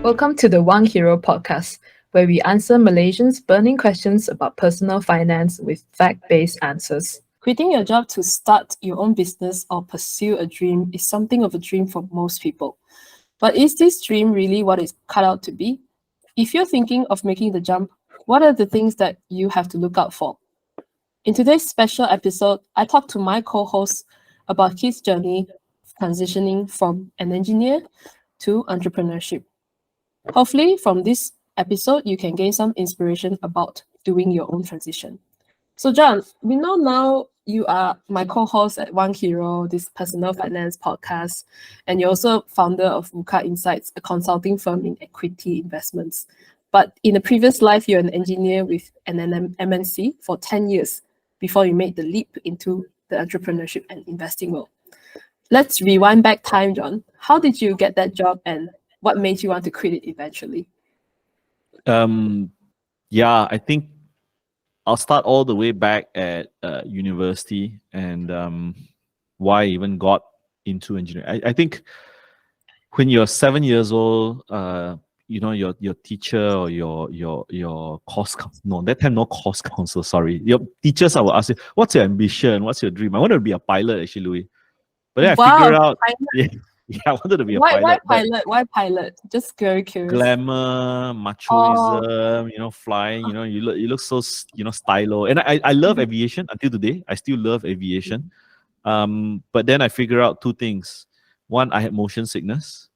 Welcome to the WangHiro podcast, where we answer Malaysians' burning questions about personal finance with fact-based answers. Quitting your job to start your own business or pursue a dream is something of a dream for most people. But is this dream really what it's cut out to be? If you're thinking of making the jump, what are the things that you have to look out for? In today's special episode, I talked to my co-host about his journey transitioning from an engineer to entrepreneurship. Hopefully, from this episode, you can gain some inspiration about doing your own transition. So, John, we know now you are my co-host at WangHiro, this personal finance podcast, and you're also founder of VUCA Insights, a consulting firm in equity investments. But in a previous life, you're an engineer with an MNC for 10 years before you made the leap into the entrepreneurship and investing world. Let's rewind back time, John. How did you get that job and what made you want to quit it eventually? I think I'll start all the way back at university and why I even got into engineering. I think when you're 7 years old, your teacher or your course no, that time no course counsel, sorry. Your teachers, I will ask you, what's your ambition? What's your dream? I wanted to be a pilot actually, Louis. But then I figured out I wanted to be a pilot. Why pilot? Just very curious. Glamour, machoism, flying, you look so, stylo. And I love aviation until today. I still love aviation. But then I figured out two things. One, I had motion sickness.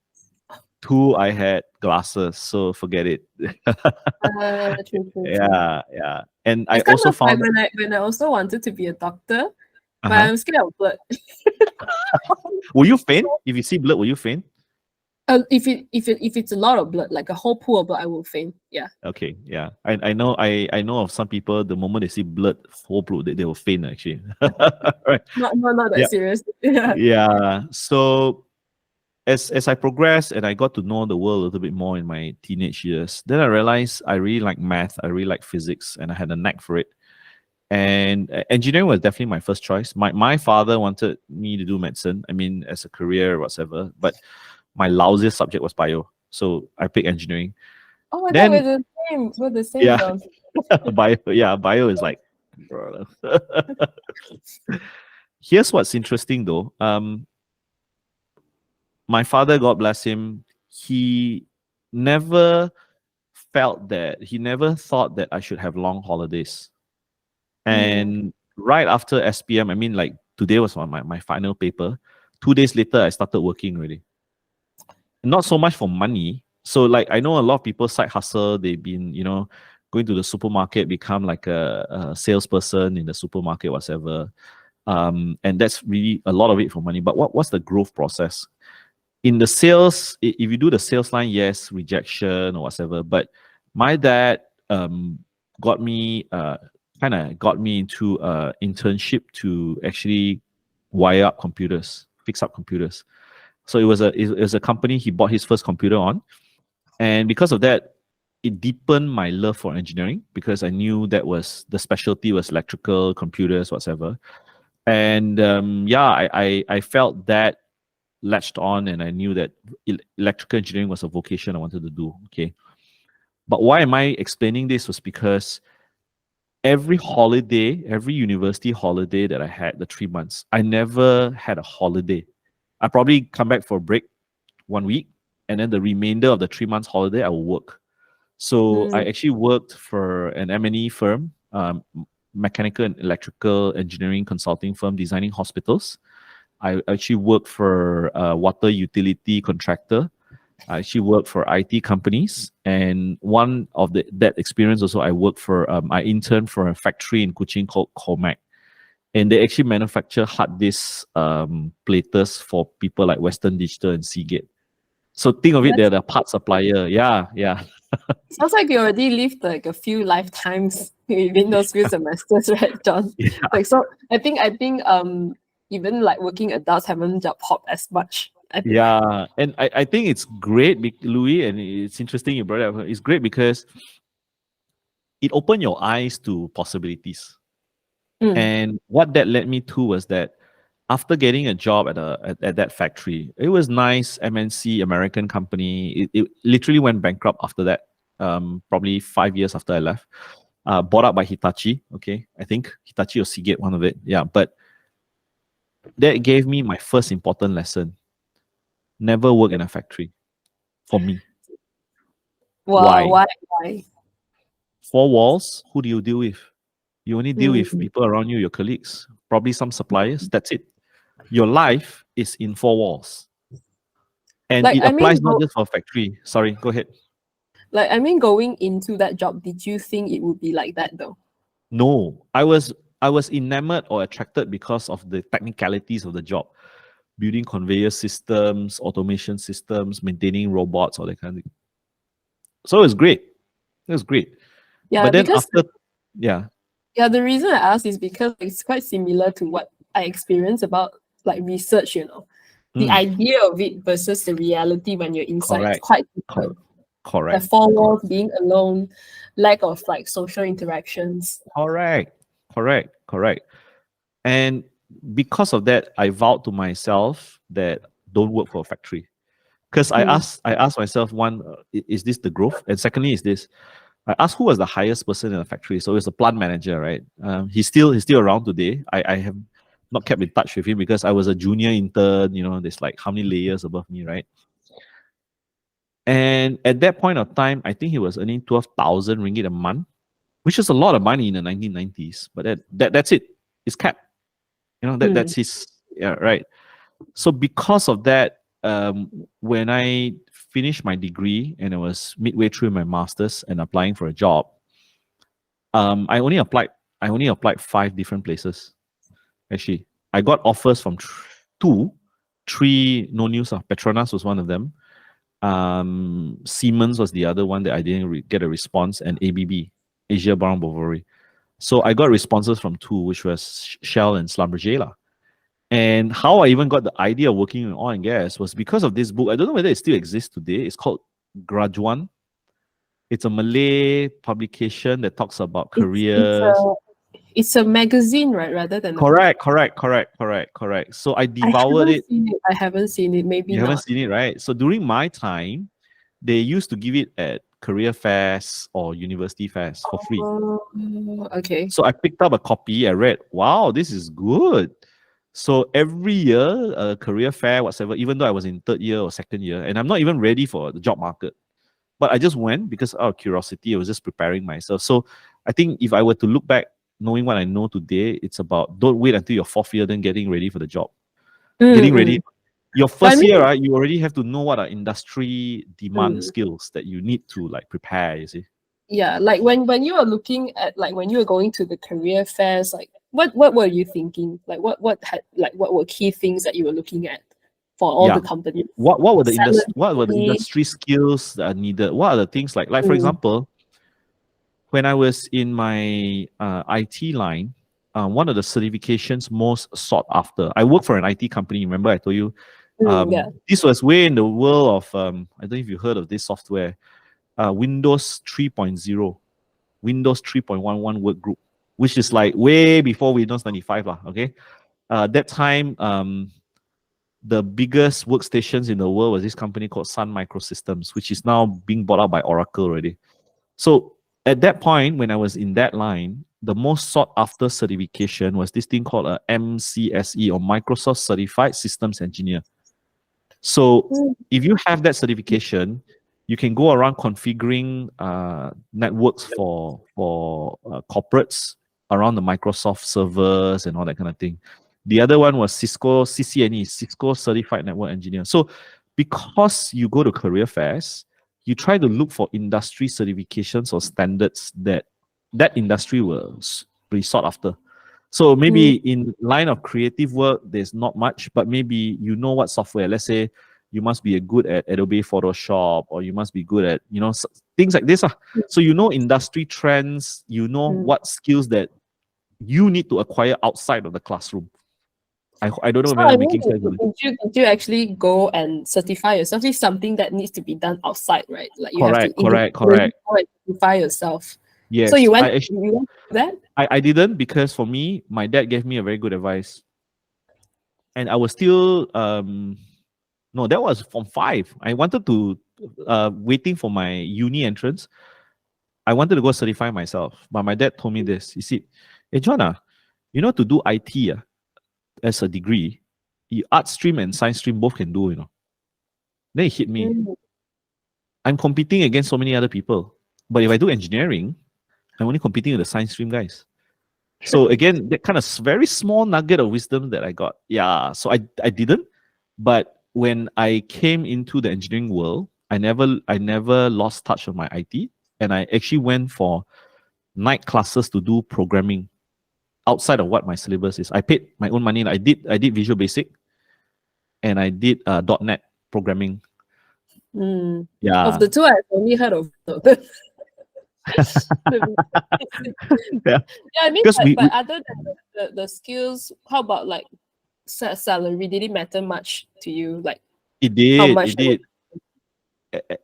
Two, I had glasses, so forget it. True. Yeah. And it's I also found when I also wanted to be a doctor, but I'm scared of blood. Will you faint? If you see blood, will you faint? If it's a lot of blood, like a whole pool of blood, I will faint. Yeah. Okay. Yeah. I know of some people, the moment they see blood, whole blood, they will faint actually. Right. Not that serious. Yeah. So as I progressed and I got to know the world a little bit more in my teenage years, then I realized I really like math, I really like physics, and I had a knack for it. And engineering was definitely my first choice. My father wanted me to do medicine, as a career or whatever, but my lousiest subject was bio. So I picked engineering. Oh my God, we're the same. We're the same. Yeah. Bio is like, here's what's interesting though. My father, God bless him, he never thought that I should have long holidays. And right after SPM, like today was my final paper. 2 days later, I started working already. Not so much for money. So like I know a lot of people side hustle. They've been, going to the supermarket, become like a salesperson in the supermarket, whatever. And that's really a lot of it for money. But what's the growth process? In the sales, if you do the sales line, yes, rejection or whatever. But my dad got me into internship to actually wire up computers, fix up computers. So it was a company he bought his first computer on, and because of that, it deepened my love for engineering because I knew that was the specialty was electrical computers, whatever. And I felt that latched on, and I knew that electrical engineering was a vocation I wanted to do. Okay, but why am I explaining this was because every university holiday that I had, the 3 months, I never had a holiday. I probably come back for a break 1 week, and then the remainder of the 3 months holiday, I will work. So I actually worked for an M&E firm, mechanical and electrical engineering consulting firm, designing hospitals. I actually worked for a water utility contractor. I actually worked for IT companies, and one of that experience also, I interned for a factory in Kuching called Comac, and they actually manufacture hard disk platers for people like Western Digital and Seagate. So think of it, they're the part supplier. Yeah. Sounds like you already lived like a few lifetimes within those few semesters, right, John? Yeah. Like so, I think even like working adults haven't job hopped as much. Yeah, and I think it's great, Louis, and it's interesting you brought it up. It's great because it opened your eyes to possibilities. And what that led me to was that after getting a job at that factory, it was nice, MNC, American company. It literally went bankrupt after that. Probably 5 years after I left. Bought up by Hitachi. Okay, I think Hitachi or Seagate, one of it. Yeah, but that gave me my first important lesson. Never work in a factory. For me, Wow, why? why? Four walls. Who do you deal with? You only deal with Mm. people around you, your colleagues, probably some suppliers. That's it. Your life is in four walls. And Like it I mean, applies not just for a factory. Sorry, go ahead. going into that job, did you think it would be like that though? No, I was enamored or attracted because of the technicalities of the job. Building conveyor systems, automation systems, maintaining robots, all that kind of thing. So it was great. It was great. Yeah, But then because after, yeah, the reason I asked is because it's quite similar to what I experienced about like research, The mm, idea of it versus the reality when you're inside, it's correct, quite cor- different. The correct, four walls, being alone, lack of like social interactions. correct. And because of that, I vowed to myself that don't work for a factory. Because Mm. I asked myself, one, is this the growth? And secondly, is this I asked who was the highest person in the factory. So it's a plant manager, right? He's still around today. I have not kept in touch with him because I was a junior intern. There's like how many layers above me, right? And at that point of time, I think he was earning 12,000 ringgit a month, which is a lot of money in the 1990s. But that's it. It's capped. That's his, yeah, right. So because of that, when I finished my degree and I was midway through my master's and applying for a job, I only applied 5 different places. Actually, I got offers from two, three. No news. Petronas was one of them. Siemens was the other one that I didn't get a response, and ABB, Asia Brown Boveri. So I got responses from two, which was Shell and Schlumberger. And how I even got the idea of working in oil and gas was because of this book. I don't know whether it still exists today. It's called Graduan. It's a Malay publication that talks about careers. It's a magazine, right? Rather than a book. Correct. So I devoured it. I haven't seen it. Maybe You not. haven't seen it, right? So during my time, they used to give it at career fairs or university fairs for free. Okay. So I picked up a copy. I read, wow, this is good. So every year, a career fair, whatever, even though I was in third year or second year, and I'm not even ready for the job market, but I just went because out of curiosity. I was just preparing myself. So I think if I were to look back, knowing what I know today, it's about don't wait until your fourth year, then getting ready for the job. Getting ready. Your first year, right, you already have to know what are industry demand skills that you need to like prepare, you see. Yeah, like when you are looking at like when you were going to the career fairs, like what were you thinking? Like what were key things that you were looking at for all the companies? What were the Salary. industry skills that are needed? What are the things like for example, when I was in my IT line, one of the certifications most sought after. I work for an IT company. Remember, I told you. This was way in the world of I don't know if you heard of this software, Windows 3.0, Windows 3.11 work group, which is like way before Windows 95 lah. Okay, that time the biggest workstations in the world was this company called Sun Microsystems, which is now being bought out by Oracle already. So at that point, when I was in that line, the most sought after certification was this thing called a MCSE, or Microsoft Certified Systems Engineer. So if you have that certification, you can go around configuring networks for corporates around the Microsoft servers and all that kind of thing. The other one was Cisco CCNE, Cisco Certified Network Engineer. So because you go to career fairs, you try to look for industry certifications or standards that industry was pretty sought after. So maybe in line of creative work, there's not much, but maybe you know what software. Let's say you must be good at Adobe Photoshop, or you must be good at things like this. So you know industry trends, you know what skills that you need to acquire outside of the classroom. I don't know whether I'm making sense. Did you actually go and certify yourself? It's something that needs to be done outside, right? Like you have to correct. go and certify yourself. Yes. So you went to do that? I didn't, because for me, my dad gave me a very good advice. and I was still no, that was from 5. I wanted to waiting for my uni entrance. I wanted to go certify myself, but my dad told me this. He said, "Hey, John, you know, to do IT as a degree, art stream and science stream both can do, you know." Then it hit me. Mm. I'm competing against so many other people. But if I do engineering, I'm only competing with the science stream guys. So again, that kind of very small nugget of wisdom that I got. Yeah, so I didn't. But when I came into the engineering world, I never lost touch of my IT. And I actually went for night classes to do programming outside of what my syllabus is. I paid my own money. I did Visual Basic and I did .NET programming. Mm. Yeah. Of the two, I've only heard of the Yeah. Yeah, I mean, Because but other than the skills, how about like salary? Did it matter much to you? Like it how did. much? It did.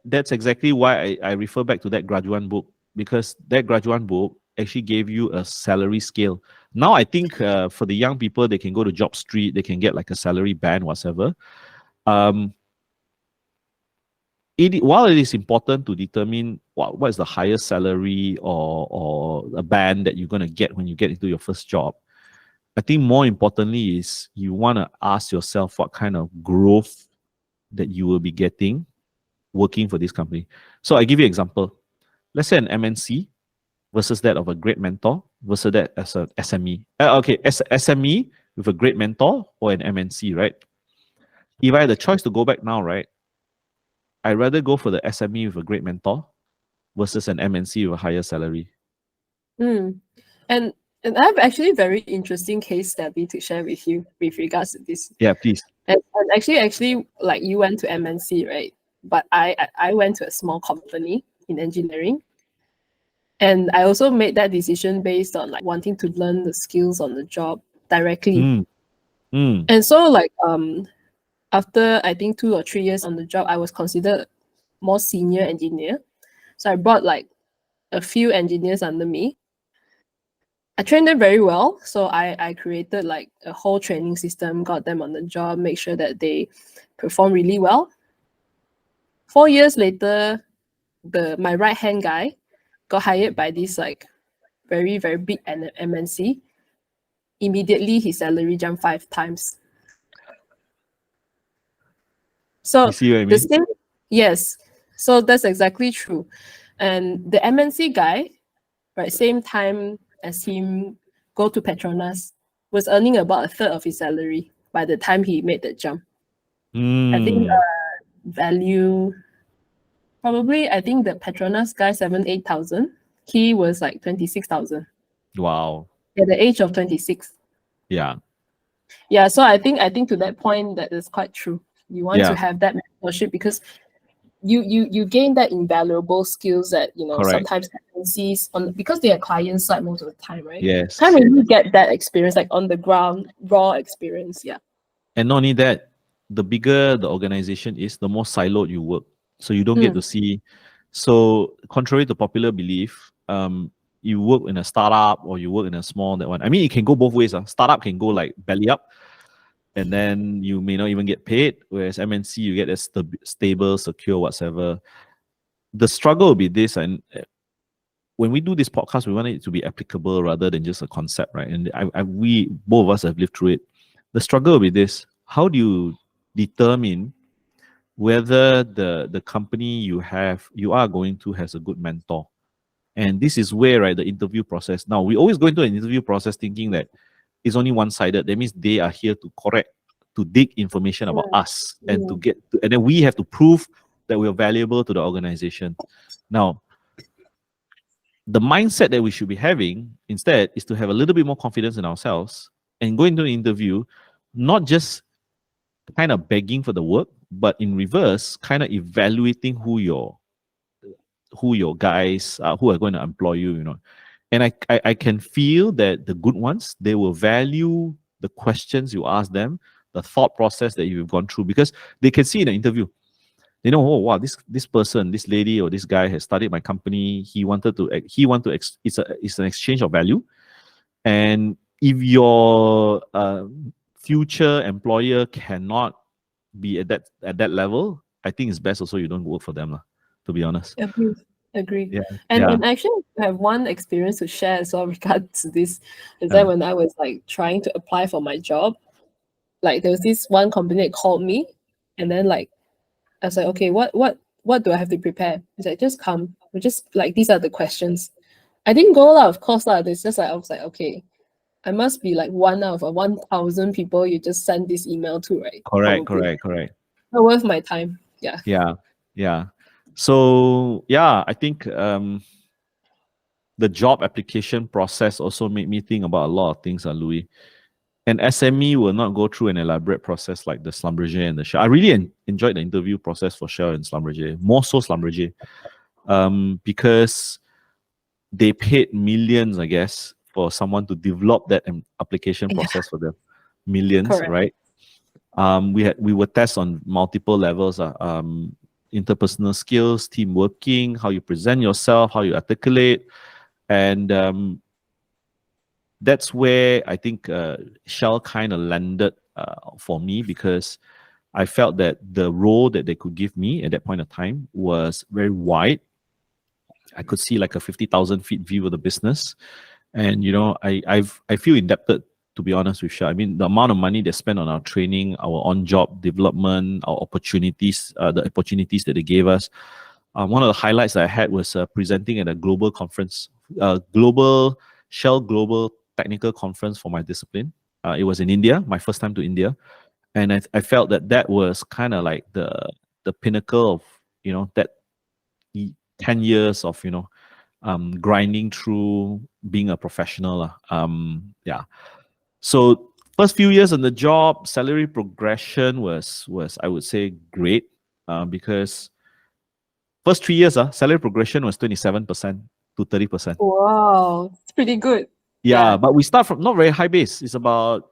That's exactly why I refer back to that graduate book, because that graduate book actually gave you a salary scale. Now I think for the young people, they can go to Job Street, they can get like a salary band, whatever. While it is important to determine what is the highest salary or a band that you're going to get when you get into your first job, I think more importantly is you want to ask yourself what kind of growth that you will be getting working for this company. So I give you an example. Let's say an MNC versus that of a great mentor versus that as an SME. SME with a great mentor or an MNC, right? If I had the choice to go back now, right, I'd rather go for the SME with a great mentor versus an MNC with a higher salary. Mm. And I have actually a very interesting case study to share with you with regards to this. Yeah, please. And actually, like you went to MNC, right? But I went to a small company in engineering. And I also made that decision based on like wanting to learn the skills on the job directly. And so like after I think 2 or 3 years on the job, I was considered more senior engineer. So I brought like a few engineers under me. I trained them very well. So I created like a whole training system, got them on the job, make sure that they perform really well. 4 years later, my right hand guy got hired by this like very, very big MNC. Immediately his salary jumped 5 times. So You see what I the mean? same, yes. So that's exactly true. And the MNC guy, right, same time as him go to Petronas, was earning about a third of his salary by the time he made the jump. I think value, probably, I think the Petronas guy, 7,000-8,000. He was like 26,000 Wow. at the age of 26. Yeah. Yeah, so I think to that point, that is quite true. You want Yeah. to have that mentorship because you gain that invaluable skills that Correct. sometimes agencies because they are client side most of the time, right? Yes. Can't really get that experience like on the ground, raw experience. Yeah. And not only that, the bigger the organization is, the more siloed you work. So you don't get to see. So contrary to popular belief, you work in a startup or you work in a small that one. I mean, it can go both ways. Startup can go like belly up, and then you may not even get paid. Whereas MNC, you get a stable, secure, whatever. The struggle will be this, and when we do this podcast, we want it to be applicable rather than just a concept, right? And we both of us have lived through it. The struggle will be this: how do you determine whether the company you are going to has a good mentor? And this is where, right, the interview process. Now, we always go into an interview process thinking that it's only one-sided. That means they are here to correct, to dig information about us, and and then we have to prove that we're valuable to the organization. Now, the mindset that we should be having instead is to have a little bit more confidence in ourselves and go into an interview, not just kind of begging for the work, but in reverse, kind of evaluating who your guys who are going to employ you. And I can feel that the good ones, they will value the questions you ask them, the thought process that you've gone through, because they can see in the interview. They know, oh wow, this person, this lady or this guy has studied my company. It's an exchange of value. And if your future employer cannot be at that level, I think it's best also you don't work for them, lah, to be honest. Agree. Yeah. And actually I have one experience to share as well regards to this, is Yeah. that when I was like trying to apply for my job, like there was this one company that called me, and then like I was like, okay, what do I have to prepare? It's like, just come. We just like, these are the questions. I didn't go lah, of course lah. It's just like, I was like, okay, I must be like one out of 1,000 people you just send this email to, right? Correct. Probably. Not worth my time. Yeah. Yeah. So yeah, I think the job application process also made me think about a lot of things, Louis. An SME will not go through an elaborate process like the Schlumberger and the Shell. I really enjoyed the interview process for Shell and Schlumberger, more so Schlumberger, because they paid millions, I guess, for someone to develop that application process for them. Millions, Correct. right? We were tested on multiple levels, interpersonal skills, team working, how you present yourself, how you articulate, and that's where I think Shell kind of landed for me, because I felt that the role that they could give me at that point of time was very wide. I could see like a 50,000 feet view of the business, and I feel indebted, to be honest with Shell. I mean, the amount of money they spent on our training, our on-job development, our opportunities, the opportunities that they gave us. One of the highlights that I had was presenting at a global conference, Shell Global Technical Conference for my discipline. It was in India, my first time to India, and I felt that was kind of like the pinnacle of that 10 years of grinding through being a professional. Yeah. So first few years on the job, salary progression was I would say great, because first 3 years, salary progression was 27% to 30%. Wow, it's pretty good. Yeah, but we start from not very high base. It's about,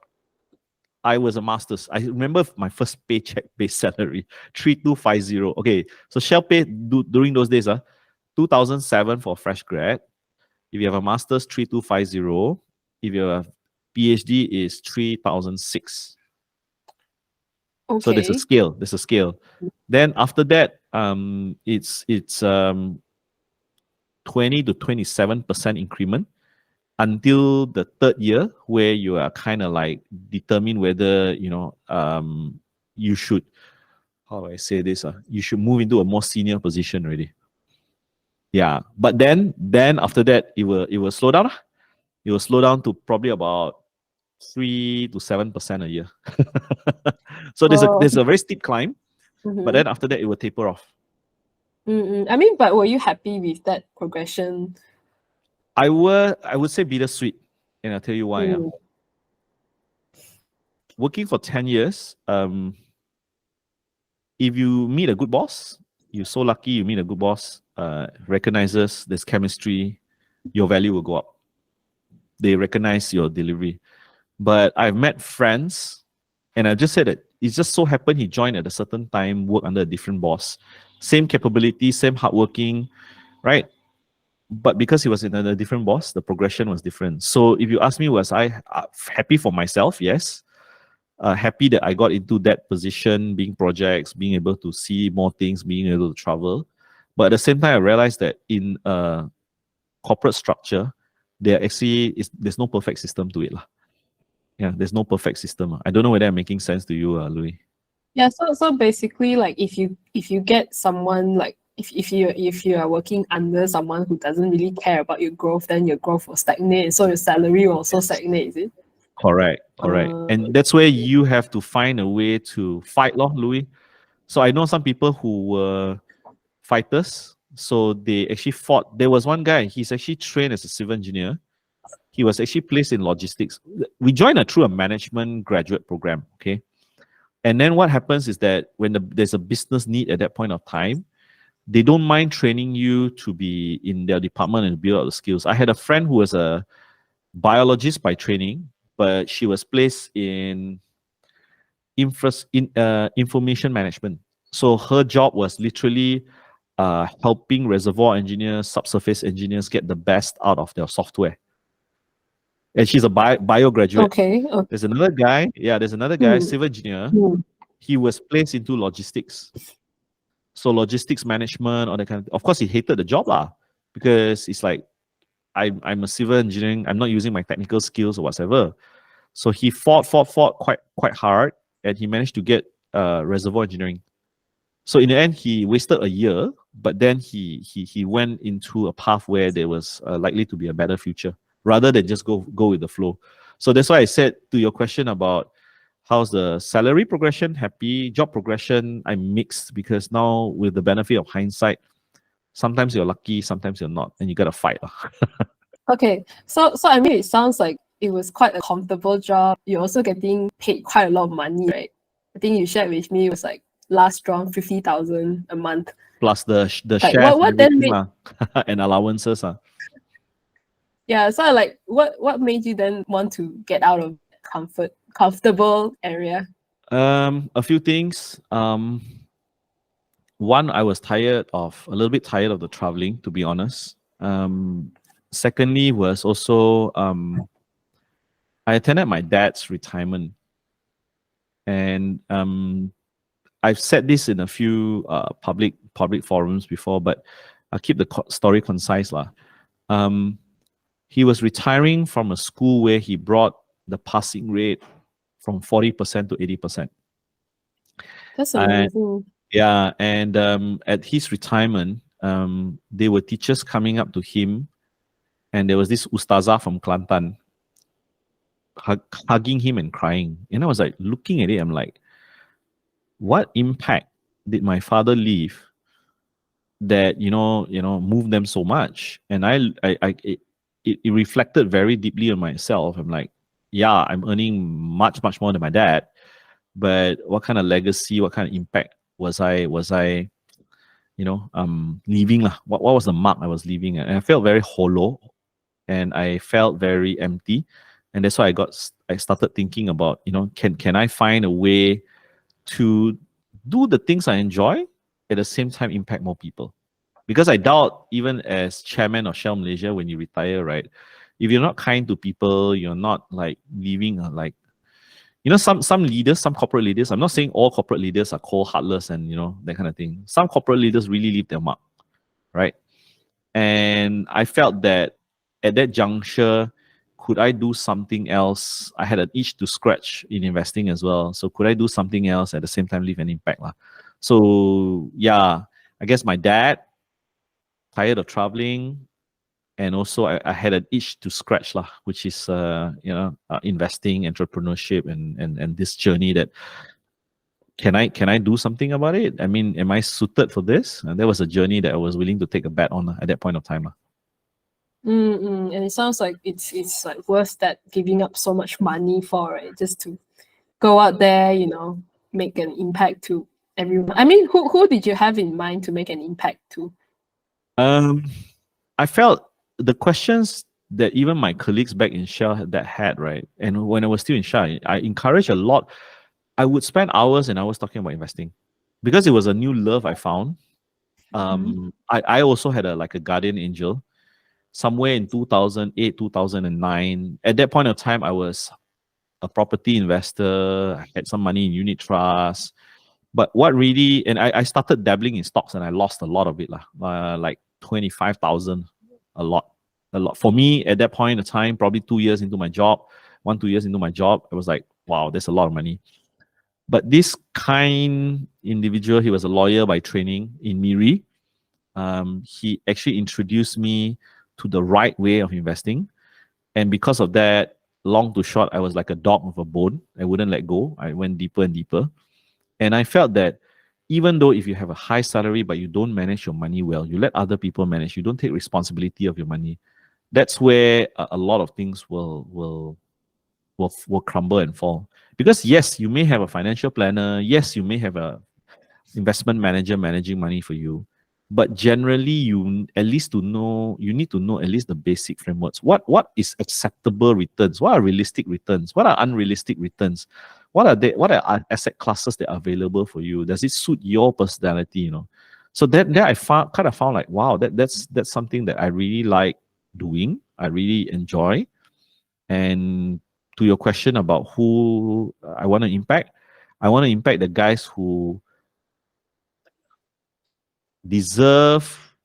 I was a master's. I remember my first paycheck base salary, 3,250. Okay, so Shell pay during those days, 2007 for fresh grad. If you have a master's, 3,250. If you have a PhD, is 3,006. Okay. So there's a scale. Then after that, it's 20 to 27% increment until the third year, where you are kind of like determine whether you should, how do I say this, you should move into a more senior position already. Yeah, but then after that it will slow down. It will slow down to probably about 3 to 7% a year. So there's a very steep climb, but then after that it will taper off. I mean, but were you happy with that progression? I would say bittersweet, and I'll tell you why. Working for 10 years, if you meet a good boss, you're so lucky you meet a good boss, recognizes there's chemistry, your value will go up. They recognize your delivery. But I've met friends, and I just said that it just so happened he joined at a certain time, work under a different boss. Same capability, same hardworking, right? But because he was in a different boss, the progression was different. So if you ask me, was I happy for myself? Yes. Happy that I got into that position, being projects, being able to see more things, being able to travel. But at the same time, I realized that in a corporate structure, there's no perfect system to it. Yeah, there's no perfect system. I don't know whether I'm making sense to you, Louis. Yeah, so basically, like if you get someone, like if you are working under someone who doesn't really care about your growth, then your growth will stagnate, so your salary will also stagnate, is it? Correct. And that's where you have to find a way to fight, Louis. So I know some people who were fighters, so they actually fought. There was one guy, he's actually trained as a civil engineer. He was actually placed in logistics. We joined through a management graduate program, okay? And then what happens is that when there's a business need at that point of time, they don't mind training you to be in their department and build out the skills. I had a friend who was a biologist by training, but she was placed in information management. So her job was literally helping reservoir engineers, subsurface engineers get the best out of their software. and she's a bio graduate. Okay. Okay. There's another guy, civil engineer. Hmm. He was placed into logistics. So logistics management, all that kind of course, he hated the job lah, because it's like I'm a civil engineering, I'm not using my technical skills or whatever. So he fought quite hard, and he managed to get reservoir engineering. So in the end, he wasted a year, but then he went into a path where there was likely to be a better future, rather than just go with the flow. So that's why I said to your question about how's the salary progression, happy job progression, I'm mixed, because now with the benefit of hindsight, sometimes you're lucky, sometimes you're not, and you gotta fight. Okay. So I mean, it sounds like it was quite a comfortable job. You're also getting paid quite a lot of money, right? I think you shared with me it was like last round 50,000 a month. Plus the Like, chef what and then everything made, and allowances. yeah, so like what made you then want to get out of comfortable area? A few things. One, I was a little bit tired of the traveling, to be honest. Secondly was also I attended my dad's retirement, and I've said this in a few public forums before, but I'll keep the story concise lah. He was retiring from a school where he brought the passing rate from 40% to 80%. That's amazing. Yeah, and at his retirement, there were teachers coming up to him, and there was this ustazah from Kelantan hugging him and crying. And I was like, looking at it, I'm like, what impact did my father leave that moved them so much? And it reflected very deeply on myself. I'm like, yeah, I'm earning much more than my dad, but what kind of legacy, what kind of impact was I leaving lah? What was the mark I was leaving at? And I felt very hollow, and I felt very empty, and that's why I started thinking about, can I find a way to do the things I enjoy, at the same time impact more people? Because I doubt, even as chairman of Shell Malaysia, when you retire, right, if you're not kind to people, you're not like leaving some leaders, some corporate leaders, I'm not saying all corporate leaders are cold, heartless, and that kind of thing. Some corporate leaders really leave their mark, right? And I felt that at that juncture, could I do something else? I had an itch to scratch in investing as well. So could I do something else at the same time leave an impact lah? So yeah, I guess my dad, tired of traveling, and also I had an itch to scratch lah, which is investing, entrepreneurship, and this journey that can I do something about it? I mean, am I suited for this? And that was a journey that I was willing to take a bet on at that point of time. And it sounds like it's like worth that giving up so much money for, right? Just to go out there, make an impact to everyone. I mean, who did you have in mind to make an impact to? I felt the questions that even my colleagues back in Shell that had, right? And when I was still in Shell, I encouraged a lot. I would spend hours and hours talking about investing, because it was a new love I found. I also had a guardian angel somewhere in 2008, 2009. At that point of time, I was a property investor. I had some money in unit trust. But what really, and I started dabbling in stocks, and I lost a lot of it, like 25,000, a lot. For me, at that point in time, probably 2 years into my job, 2 years into my job, I was like, wow, that's a lot of money. But this kind individual, he was a lawyer by training in Miri. He actually introduced me to the right way of investing. And because of that, long to short, I was like a dog with a bone. I wouldn't let go. I went deeper and deeper. And I felt that even though if you have a high salary, but you don't manage your money well, you let other people manage, you don't take responsibility of your money, that's where a lot of things will crumble and fall. Because yes, you may have a financial planner. Yes, you may have a investment manager managing money for you. But generally, you need to know at least the basic frameworks. What is acceptable returns? What are realistic returns? What are unrealistic returns? What are asset classes that are available for you? Does it suit your personality? So that I found like, wow, that's something that I really like doing. I really enjoy. And to your question about who I want to impact, I want to impact the guys who deserve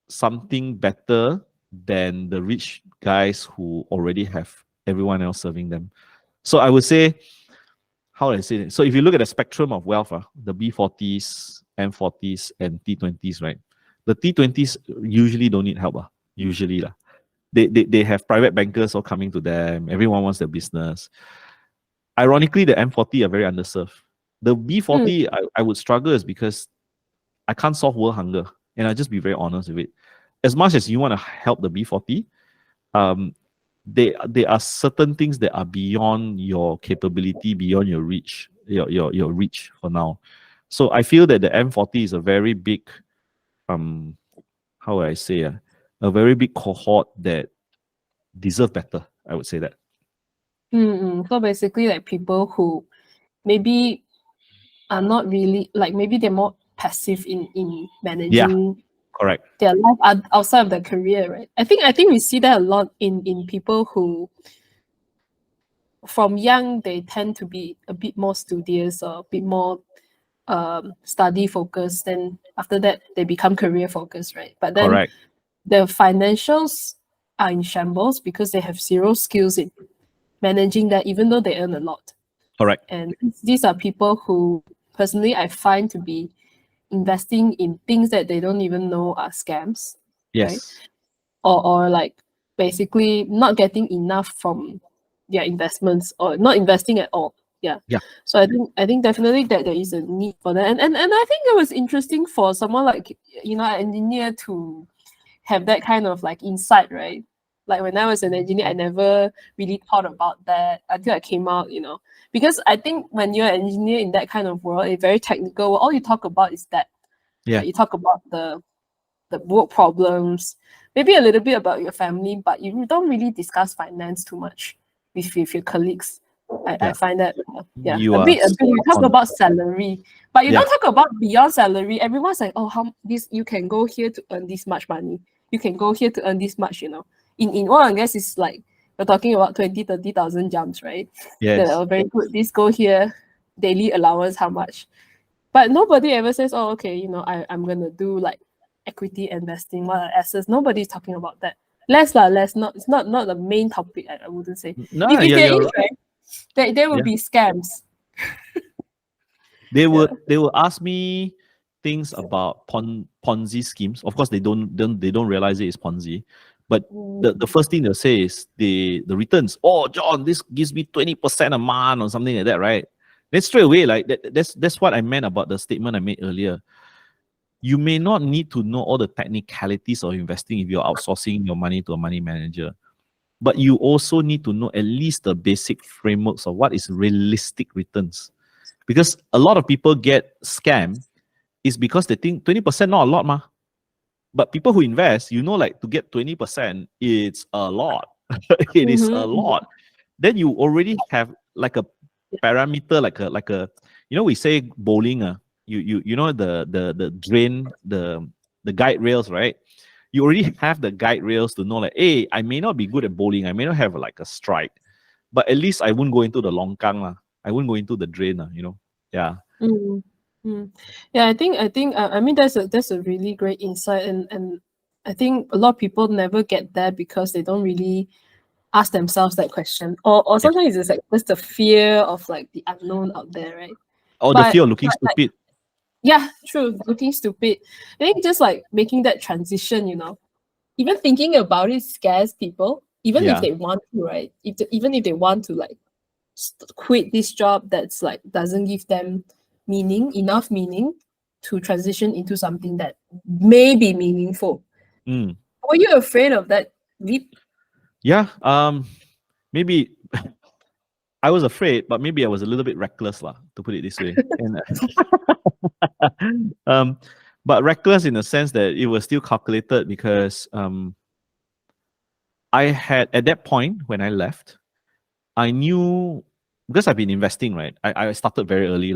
something better than the rich guys who already have everyone else serving them. So I would say, how do I say it? So if you look at the spectrum of wealth, the B40s, M40s, and T20s, right? The T20s usually don't need help. Usually. They have private bankers all coming to them. Everyone wants their business. Ironically, the M40 are very underserved. The B40, I would struggle is because I can't solve world hunger. And I'll just be very honest with it. As much as you want to help the B40, there are certain things that are beyond your capability, beyond your reach, your reach for now. So I feel that the M40 is a very big, how would I say, a very big cohort that deserve better. I would say that. So basically, like people who maybe are not really like maybe they're more passive in managing Correct. their life outside of their career, right? I think we see that a lot in people who from young they tend to be a bit more studious or a bit more study focused, then after that they become career focused, right? But then Correct. the financials are in shambles because they have zero skills in managing that, even though they earn a lot. Correct. And these are people who personally I find to be investing in things that they don't even know are scams. Yes. Right? Or like basically not getting enough from their investments or not investing at all. Yeah. So I think definitely that there is a need for that. And I think it was interesting for someone like, you know, an engineer to have that kind of like insight, right? Like when I was an engineer, I never really thought about that until I came out, you know. Because I think when you're an engineer in that kind of world, a very technical, all you talk about is that. Yeah. You talk about the work problems, maybe a little bit about your family, but you don't really discuss finance too much with your colleagues. I find that You a bit we talk on. about salary, but you don't talk about beyond salary. Everyone's like, oh, how this you can go here to earn this much money. You can go here to earn this much, you know. In oil and gas, it's like we're talking about 20,000-30,000 jumps, right? Yes. That are very good. This go here, daily allowance, how much? But nobody ever says, oh, okay, you know, I'm gonna do like equity investing, what are assets. Nobody's talking about that. Less. Not it's not the main topic, I wouldn't say. No, if yeah, there you're is, right, there will be scams. They will ask me things about Ponzi schemes. Of course, they don't realize it is Ponzi. But the first thing they'll say is the returns. Oh, John, this gives me 20% a month or something like that, right? Then straight away, like that's what I meant about the statement I made earlier. You may not need to know all the technicalities of investing if you're outsourcing your money to a money manager. But you also need to know at least the basic frameworks of what is realistic returns. Because a lot of people get scammed is because they think 20% not a lot, ma. But people who invest, you know, like to get 20%, it's a lot. It is a lot. Then you already have like a parameter, like a you know, we say bowling, you know the drain, the guide rails, right? You already have the guide rails to know like, hey, I may not be good at bowling, I may not have like a strike, but at least I won't go into the longkang, I won't go into the drain, you know. Yeah. Yeah, I mean that's a really great insight, and I think a lot of people never get that because they don't really ask themselves that question, or sometimes it's like just the fear of like the unknown out there, right? Or the fear of looking stupid. Yeah, true, looking stupid. I think just like making that transition, you know, even thinking about it scares people, even if they want to, right? Even if they want to like quit this job that's like doesn't give them enough meaning to transition into something that may be meaningful. Were you afraid of that leap? Yeah, maybe I was afraid, but maybe I was a little bit reckless, to put it this way. And, but reckless in the sense that it was still calculated because I had, at that point when I left, I knew, because I've been investing, right? I started very early.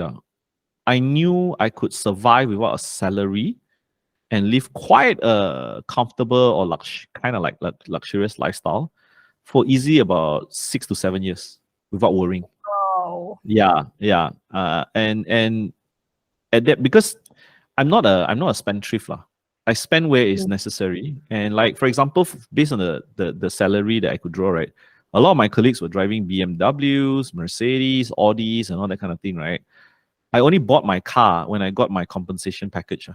I knew I could survive without a salary and live quite a comfortable or kind of like luxurious lifestyle for easy about 6 to 7 years without worrying. Wow. Yeah, yeah. And at that, because I'm not a spendthrift lah. I spend where is necessary. And like for example, based on the salary that I could draw, right? A lot of my colleagues were driving BMWs, Mercedes, Audis, and all that kind of thing, right? I only bought my car when I got my compensation package.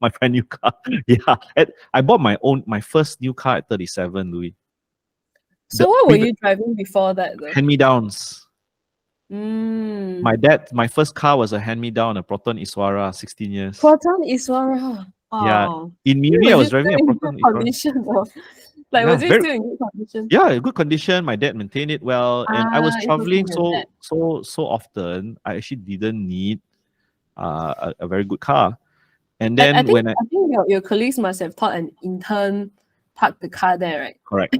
My brand new car. Yeah. I bought my first new car at 37, Louis. So what were you driving before that though? Hand-me-downs. Mm. My first car was a hand-me-down, a Proton Iswara, 16 years. Proton Iswara. Yeah. Wow. In Miri, I was it driving a still in Proton good Iswara. condition though? Like Yeah, was it still in good condition? Yeah, good condition. My dad maintained it well, and I was it was traveling from your so often. I actually didn't need a very good car. And I then think your colleagues must have thought an intern parked the car there, right?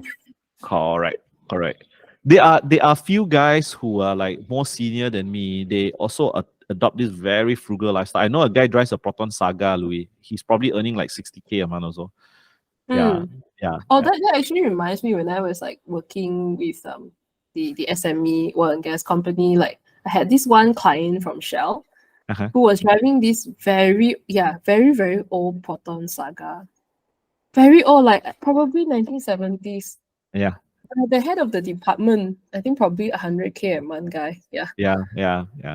correct. There are few guys who are like more senior than me. They also adopt this very frugal lifestyle. I know a guy drives a Proton Saga, Louis. He's probably earning like 60K a month or so. Yeah. Oh, that actually reminds me when I was like working with the SME oil and gas company. Like I had this one client from Shell who was driving this very old Proton Saga, very old, like probably 1970s. Yeah. The head of the department, I think probably 100K a month guy. Yeah.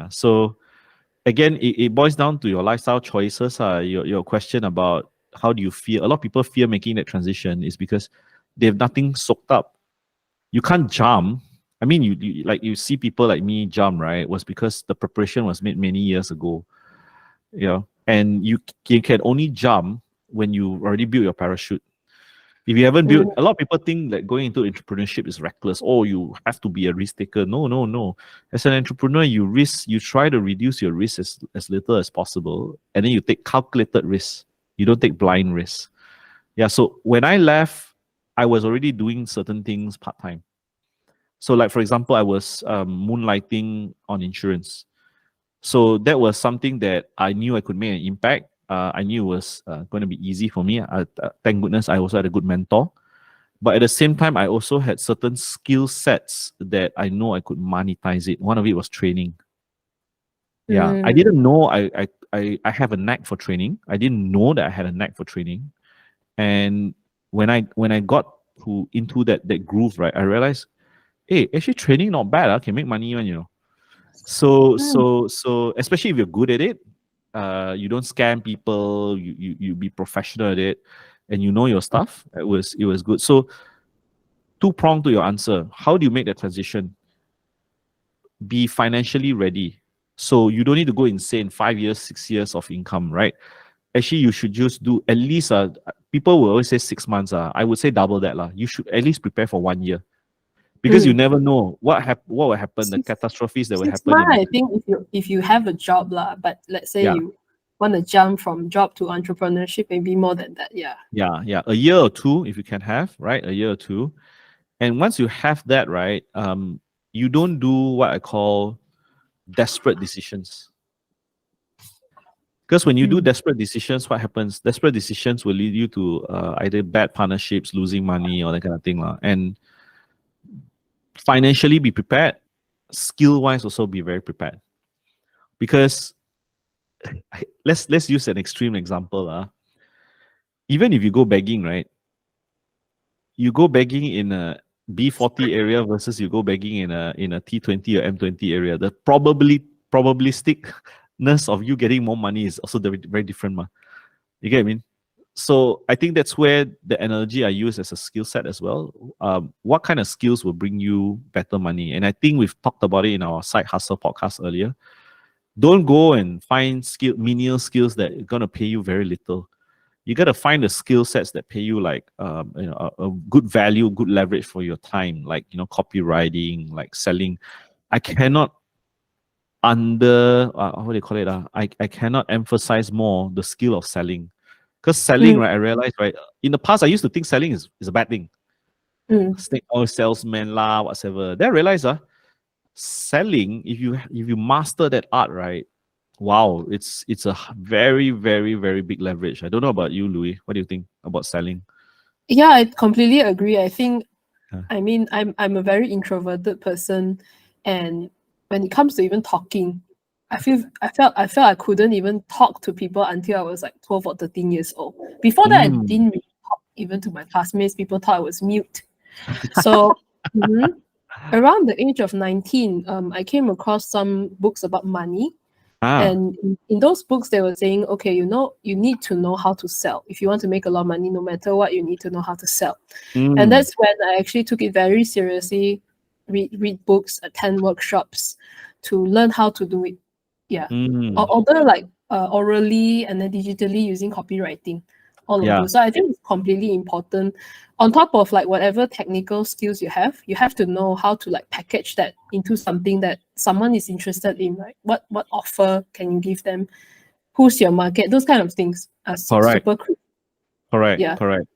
So again, it boils down to your lifestyle choices. Your question about how do you feel? A lot of people fear making that transition is because they have nothing soaked up. You can't jump. I mean, you see people like me jump, right? Was because the preparation was made many years ago. And you can only jump when you already built your parachute. If you haven't built, a lot of people think that going into entrepreneurship is reckless. Oh, you have to be a risk taker. No. As an entrepreneur, you try to reduce your risk as little as possible, and then you take calculated risks. You don't take blind risks. Yeah. So when I left, I was already doing certain things part-time. So like, for example, I was moonlighting on insurance. So that was something that I knew I could make an impact. I knew it was going to be easy for me. Thank goodness I also had a good mentor. But at the same time, I also had certain skill sets that I know I could monetize it. One of it was training. Yeah, I didn't know I have a knack for training. I didn't know that I had a knack for training. And when I got into that groove, right, I realized, hey, actually training not bad. I can make money on. So especially if you're good at it, you don't scam people, you be professional at it, and you know your stuff. It was good. So two-pronged to your answer. How do you make that transition? Be financially ready. So you don't need to go insane 5 years, 6 years of income, right? Actually, you should just do at least people will always say 6 months. I would say double that. You should at least prepare for 1 year. Because you never know what will happen, the catastrophes that will happen. I think if you have a job, but let's say you want to jump from job to entrepreneurship, maybe more than that. Yeah. A year or two, if you can have, right? A year or two. And once you have that, right, you don't do what I call desperate decisions. Because when you do desperate decisions, what happens? Desperate decisions will lead you to either bad partnerships, losing money, or that kind of thing. And financially be prepared, skill-wise also be very prepared. Because let's use an extreme example. Even if you go begging, right? You go begging in a B40 area versus you go begging in a T20 or M20 area. The probabilisticness of you getting more money is also very, very different. You get what I mean? So I think that's where the analogy I use as a skill set as well. What kind of skills will bring you better money? And I think we've talked about it in our Side Hustle podcast earlier. Don't go and find menial skills that are going to pay you very little. You got to find the skill sets that pay you like a good value, good leverage for your time, like copywriting, like selling. I cannot what do you call it? I cannot emphasize more the skill of selling. Because selling, right, I realized, right, in the past, I used to think selling is a bad thing. Snake oil salesman lah, whatever. Then I realized, selling, if you master that art, right, wow, it's a very, very, very big leverage. I don't know about you, Louis. What do you think about selling? Yeah, I completely agree. I think I mean, I'm a very introverted person, and when it comes to even talking, I felt I couldn't even talk to people until I was like 12 or 13 years old. Before that, I Mm. didn't really talk even to my classmates. People thought I was mute. So around the age of 19, I came across some books about money. And in those books, they were saying, okay, you need to know how to sell. If you want to make a lot of money, no matter what, you need to know how to sell. And that's when I actually took it very seriously, read books, attend workshops to learn how to do it. Yeah. Although like orally and then digitally using copywriting, all of those. So I think it's completely important. On top of like whatever technical skills you have to know how to like package that into something that someone is interested in. Like what offer can you give them? Who's your market? Those kind of things are Correct. super cool. Correct. Yeah. Correct.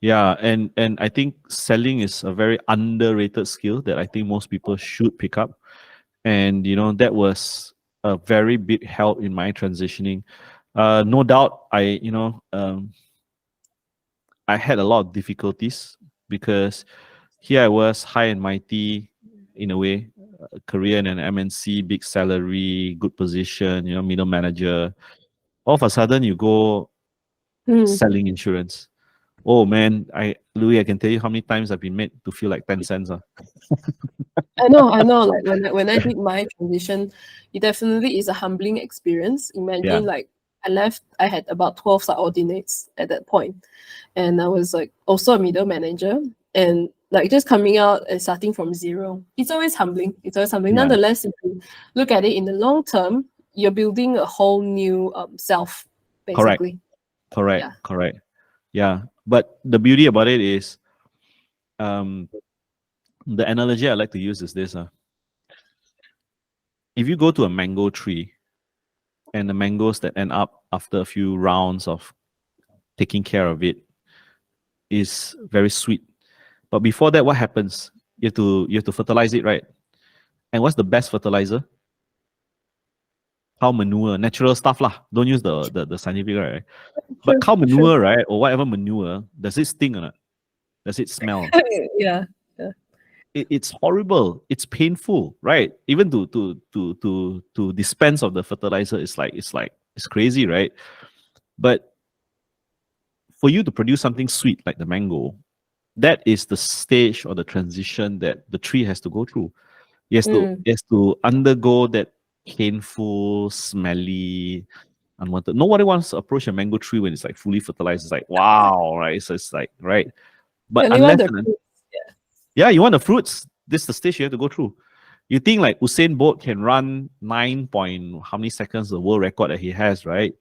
Yeah, and I think selling is a very underrated skill that I think most people should pick up. And that was a very big help in my transitioning. No doubt, I had a lot of difficulties because here I was high and mighty in a way, career in an MNC, big salary, good position, middle manager. All of a sudden, you go selling insurance. Oh man, Louis, I can tell you how many times I've been made to feel like 10 cents. I know. Like when I did my transition, it definitely is a humbling experience. Imagine like I had about 12 subordinates at that point, and I was like also a middle manager, and like just coming out and starting from zero. It's always humbling. Nonetheless, if you look at it in the long term, you're building a whole new self, basically. Correct. Yeah, but the beauty about it is, the analogy I like to use is this: if you go to a mango tree, and the mangoes that end up after a few rounds of taking care of it is very sweet, but before that, what happens? You have to fertilize it, right? And what's the best fertilizer? Cow manure, natural stuff lah. Don't use the scientific, right? But cow manure, right, or whatever manure, does it sting or not? Does it smell? Yeah. It's horrible. It's painful, right? Even to dispense of the fertilizer, it's crazy, right? But for you to produce something sweet like the mango, that is the stage or the transition that the tree has to go through. It has to undergo that painful, smelly, unwanted. Nobody wants to approach a mango tree when it's like fully fertilized. It's like, wow, right? So it's like, right. But unless you want the fruits, this is the stage you have to go through. You think like Usain Bolt can run 9 point how many seconds, the world record that he has, right?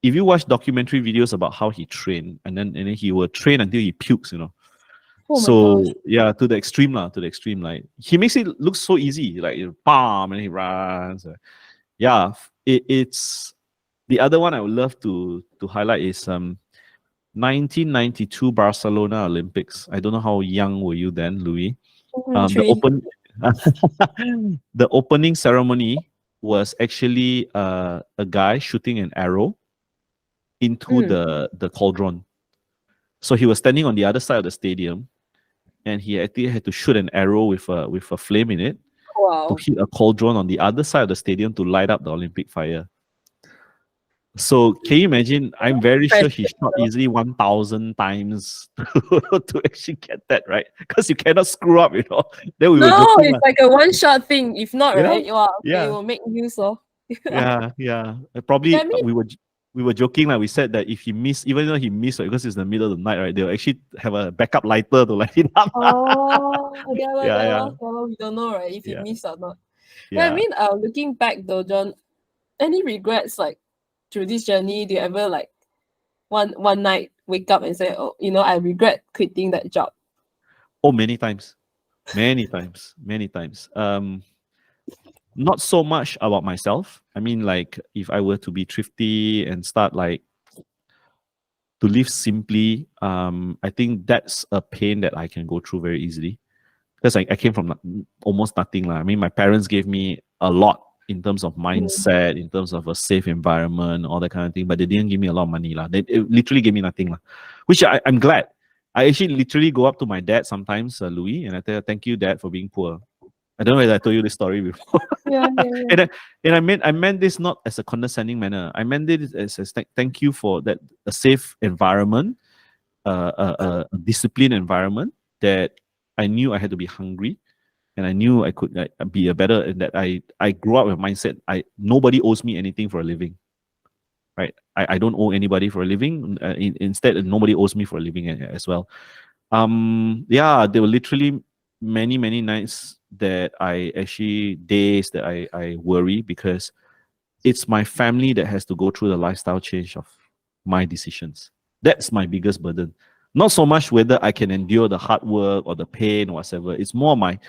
If you watch documentary videos about how he trained, and then he will train until he pukes, Oh my gosh. to the extreme, like he makes it look so easy, like bam, and he runs. It's the other one I would love to highlight is 1992 Barcelona Olympics. I don't know how young were you then, Louis. The opening ceremony was actually a guy shooting an arrow into the cauldron. So he was standing on the other side of the stadium, and he actually had to shoot an arrow with a flame in it to hit a cauldron on the other side of the stadium to light up the Olympic fire. So can you imagine? I'm very sure he shot easily 1,000 times to actually get that right, because you cannot screw up, Then we were joking, it's like a one-shot thing. If not, right, it will make news. Probably we were joking, like we said that if he missed, even though he missed, because it's the middle of the night, right, they'll actually have a backup lighter to light it up. We don't know, right, if he missed or not. I mean, looking back though, John, any regrets like through this journey? Do you ever like one night wake up and say, oh, I regret quitting that job? Oh, many times. Not so much about myself. I mean, like if I were to be thrifty and start like to live simply, I think that's a pain that I can go through very easily, because I came from almost nothing. I mean, my parents gave me a lot in terms of mindset, in terms of a safe environment, all that kind of thing, but they didn't give me a lot of money. They literally gave me nothing, which I'm glad, I actually literally go up to my dad sometimes, Louis, and I tell, thank you, Dad, for being poor. I don't know if I told you this story before. Yeah, yeah, yeah. And I meant this not as a condescending manner. I meant it as thank you for that, a safe environment, a disciplined environment that I knew I had to be hungry, and I knew I could be a better, and that I grew up with a mindset nobody owes me anything for a living, right? I don't owe anybody for a living. Instead, nobody owes me for a living as well. Yeah, there were literally many nights that I actually days that I worry, because it's my family that has to go through the lifestyle change of my decisions. That's my biggest burden. Not so much whether I can endure the hard work or the pain or whatever. It's more my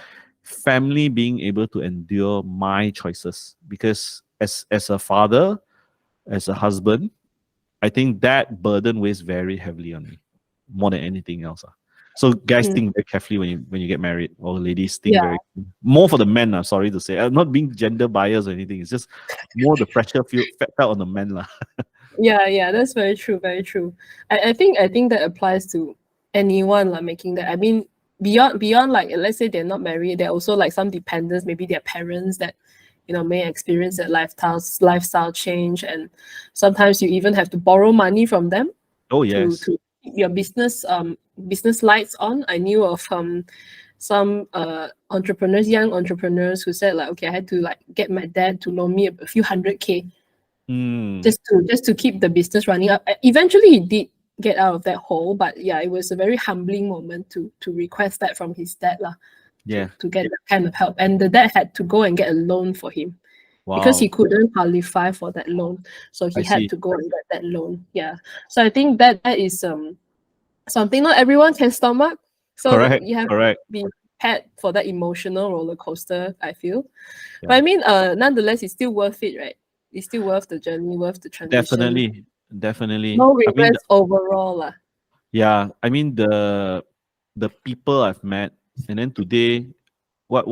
family being able to endure my choices. Because as a father, as a husband, I think that burden weighs very heavily on me, more than anything else. So guys, think very carefully when you get married, or ladies think Yeah. very more for the men. I'm sorry to say, I'm not being gender biased or anything. It's just more the pressure felt on the men lah. Yeah, that's very true, very true. I think that applies to anyone like making that. I mean, beyond like, let's say they're not married, they're also like some dependents, maybe their parents that may experience that lifestyle change, and sometimes you even have to borrow money from them Oh to yes, keep your business lights on. I knew of some young entrepreneurs who said like, okay, I had to like get my dad to loan me a few 100K just to keep the business running up. Eventually, he did get out of that hole, but yeah, it was a very humbling moment to request that from his dad lah, yeah, to get that kind of help. And the dad had to go and get a loan for him because wow, he couldn't qualify for that loan, so he I had see. to go and get that loan. Yeah, so I think that is something not everyone can stomach. So Correct, you have to correct. be prepared for that emotional roller coaster, I feel. Yeah. But I mean, nonetheless, it's still worth it, right? It's still worth the journey, worth the transition. Definitely. No I mean, regrets overall lah. yeah, I mean the people I've met, and then today, what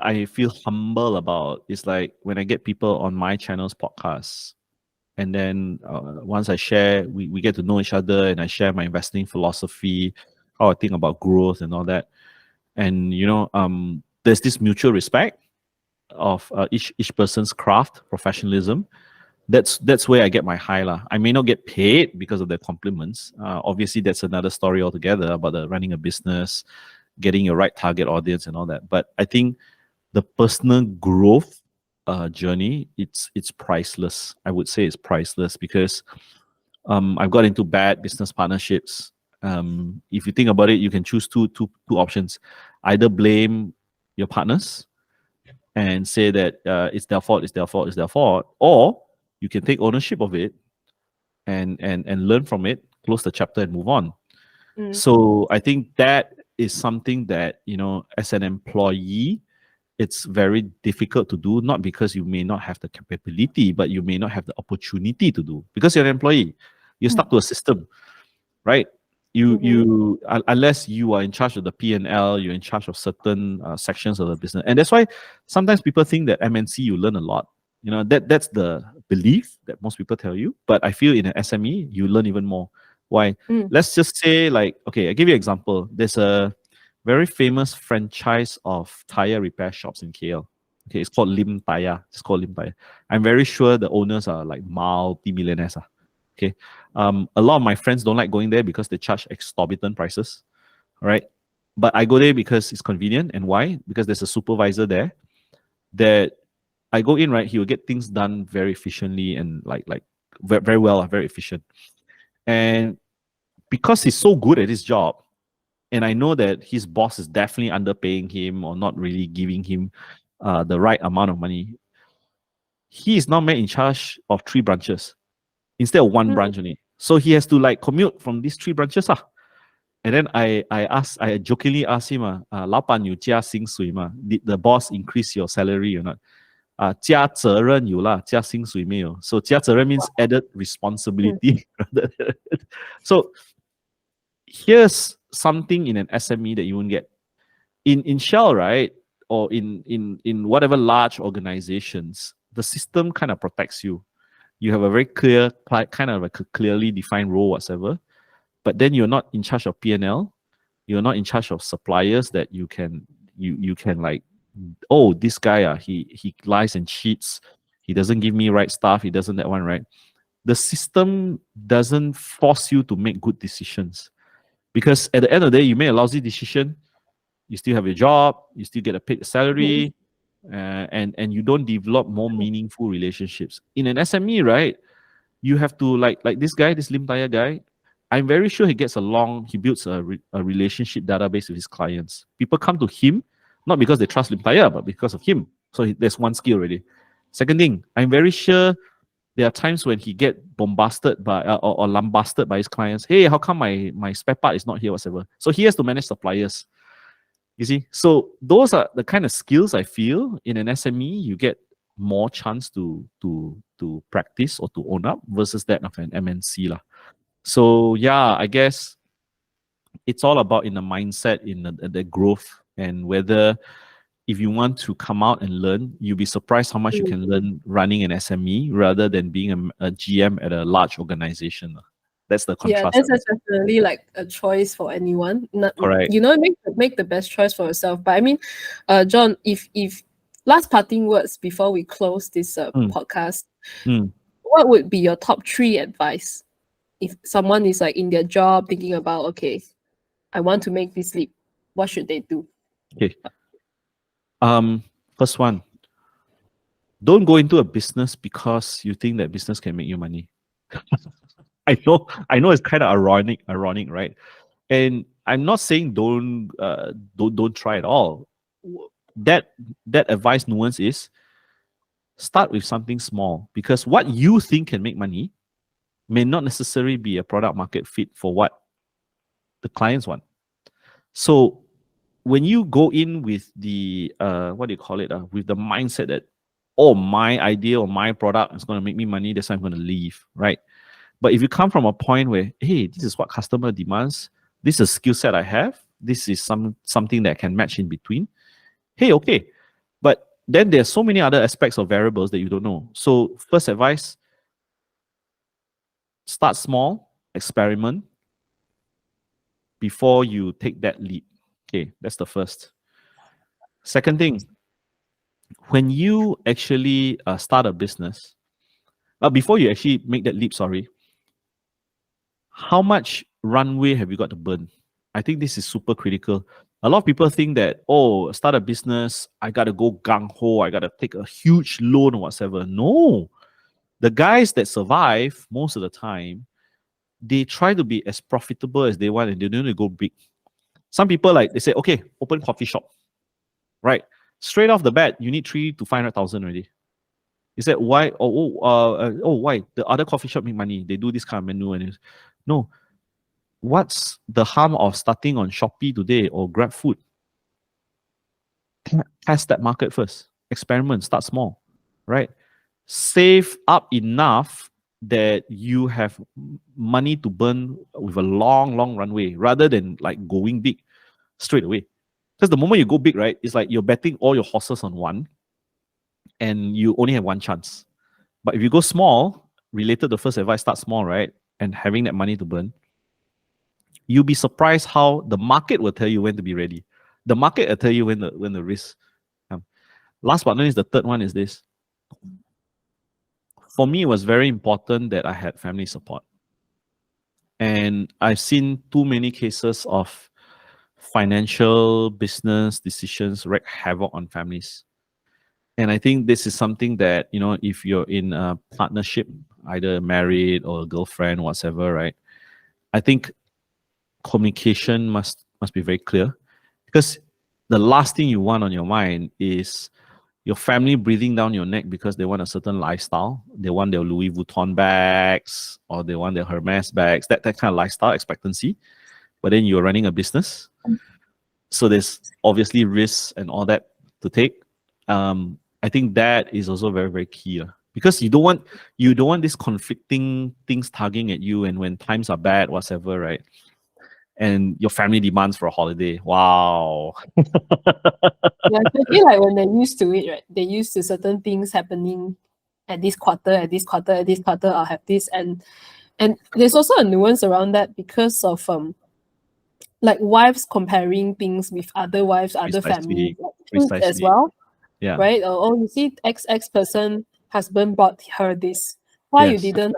I feel humble about is like when I get people on my channel's podcasts, and then once I share, we get to know each other, and I share my investing philosophy, how I think about growth and all that, and there's this mutual respect of each person's craft, professionalism. That's where I get my high lah. I may not get paid because of their compliments. Obviously, that's another story altogether about running a business, getting your right target audience and all that. But I think the personal growth journey, it's priceless. I would say it's priceless, because I've got into bad business partnerships. If you think about it, you can choose two options: either blame your partners and say that it's their fault, or you can take ownership of it and learn from it, close the chapter, and move on. So I think that is something that as an employee, it's very difficult to do, not because you may not have the capability, but you may not have the opportunity to do, because you're an employee. You're stuck to a system, right? Unless you are in charge of the P&L, you're in charge of certain sections of the business. And that's why sometimes people think that MNC, you learn a lot. That's the belief that most people tell you. But I feel in an SME, you learn even more. Why? Let's just say, like, okay, I'll give you an example. There's a very famous franchise of tire repair shops in KL. Okay, it's called Lim Taya. It's called Lim Taya. I'm very sure the owners are like multi-millionaires. Okay. A lot of my friends don't like going there because they charge exorbitant prices. All right. But I go there because it's convenient. And why? Because there's a supervisor there that I go in, right? He will get things done very efficiently and like very well, very efficient. And because he's so good at his job, and I know that his boss is definitely underpaying him or not really giving him the right amount of money, he is now made in charge of 3 branches instead of 1 branch only. So he has to like commute from these 3 branches. And then I jokingly asked him, 老板有加薪水吗? Did the boss increase your salary or not? 加责任有啦，加薪水没有. So 加责任 means added responsibility. So here's something in an SME that you won't get. In Shell, right? Or in whatever large organizations, the system kind of protects you. You have a very clear, kind of like a clearly defined role, whatsoever. but then you're not in charge of P&L. You're not in charge of suppliers that you can like, oh, this guy, he lies and cheats. He doesn't give me right stuff. He doesn't that one, right? The system doesn't force you to make good decisions, because at the end of the day, you make a lousy decision, you still have your job, you still get a paid salary, and you don't develop more meaningful relationships. In an SME, right, you have to like this guy, this Lim Taya guy. I'm very sure he gets along. He builds a relationship database with his clients. People come to him not because they trust Lim Taya, but because of him. So there's one skill already. Second thing, I'm very sure there are times when he get bombasted by or lambasted by his clients. Hey, how come my spare part is not here, whatever. So he has to manage suppliers. You see, so those are the kind of skills I feel in an SME you get more chance to practice or to own up versus that of an MNC lah. So yeah, I guess it's all about in the mindset, in the growth, and whether if you want to come out and learn, you'll be surprised how much you can learn running an SME rather than being a GM at a large organization. That's the contrast. Yeah, that's definitely like a choice for anyone. Correct. You know, make the best choice for yourself. But I mean, John, if last parting words before we close this podcast, what would be your top 3 advice if someone is like in their job thinking about, okay, I want to make this leap, what should they do? Okay. First one, don't go into a business because you think that business can make you money. I know it's kind of ironic, right? And I'm not saying don't try at all. That advice nuance is start with something small, because what you think can make money may not necessarily be a product market fit for what the clients want. So when you go in with the what do you call it? With the mindset that, oh, my idea or my product is going to make me money, that's why I'm going to leave, right? But if you come from a point where, hey, this is what customer demands, this is a skill set I have, this is something that can match in between, hey, okay. But then there's so many other aspects of variables that you don't know. So first advice, start small, experiment before you take that leap. Okay, that's the first. Second thing, when you actually start a business, before you actually make that leap, how much runway have you got to burn? I think this is super critical. A lot of people think that, oh, start a business, I got to go gung-ho, I got to take a huge loan or whatever. No. The guys that survive most of the time, they try to be as profitable as they want and they don't need to go big. Some people, like, they say, okay, open coffee shop, right? Straight off the bat, you need 300,000 to 500,000 already. You said, why? Why? The other coffee shop make money. They do this kind of menu. And no. What's the harm of starting on Shopee today or Grab Food? Test that market first. Experiment. Start small, right? Save up enough that you have money to burn with a long runway rather than like going big straight away. Because the moment you go big, right, it's like you're betting all your horses on one and you only have one chance. But if you go small, related to the first advice, start small, right, and having that money to burn, you'll be surprised how the market will tell you when to be ready. The market will tell you when the risk. Last but not least, the third one is this. For me, it was very important that I had family support. And I've seen too many cases of financial business decisions wreak havoc on families. And I think this is something that, you know, if you're in a partnership, either married or a girlfriend, whatever, right? I think communication must be very clear, because the last thing you want on your mind is your family breathing down your neck because they want a certain lifestyle. They want their Louis Vuitton bags or they want their Hermes bags, that kind of lifestyle expectancy. But then you're running a business. So there's obviously risks and all that to take. I think that is also very, very key. Because you don't want these conflicting things tugging at you, and when times are bad, whatever, right? And your family demands for a holiday. Wow. Yeah, I feel like when they're used to it, right? They're used to certain things happening at this quarter, I'll have this. And And there's also a nuance around that because of like wives comparing things with other wives, other families, Precisely. like kids as Precisely. well, Yeah. right? Oh, you see, X person husband bought her this. Why you Yes. didn't?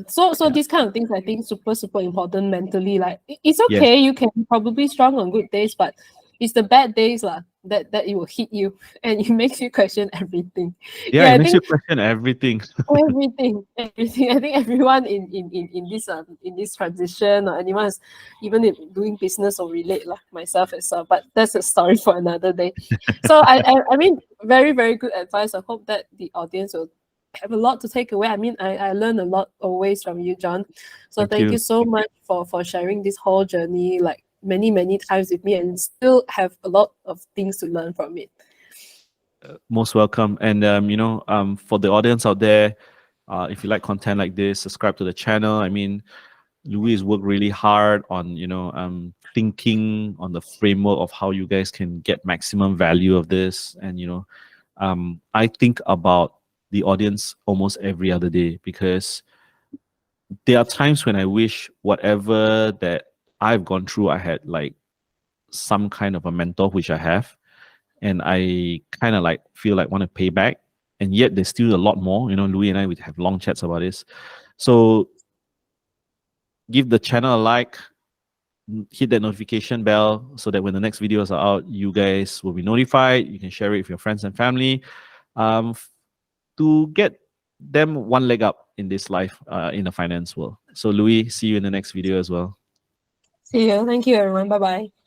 So Yeah. these kind of things I think super important mentally. Like it's Yes. okay, you can probably strong on good days, but it's the bad days lah that it will hit you and it makes you question everything. Yeah, Yeah, it I makes you think question everything. everything. I think everyone in this transition or anyone is even in doing business or relate lah, myself as well. But that's a story for another day. So I mean very good advice. I hope that the audience will have a lot to take away. I mean I learned a lot always from you, John. So thank you so much for sharing this whole journey like many times with me and still have a lot of things to learn from it. Most welcome. And for the audience out there, if you like content like this, subscribe to the channel. I mean, Louis worked really hard on thinking on the framework of how you guys can get maximum value of this. And I think about the audience almost every other day, because there are times when I wish whatever that I've gone through, I had like some kind of a mentor, which I have, and I kind of like feel like want to pay back, and yet there's still a lot more. Louis and I would have long chats about this. So give the channel a like, hit that notification bell so that when the next videos are out, you guys will be notified. You can share it with your friends and family, to get them one leg up in this life, in the finance world. So Louis, see you in the next video as well. See you. Thank you everyone. Bye bye.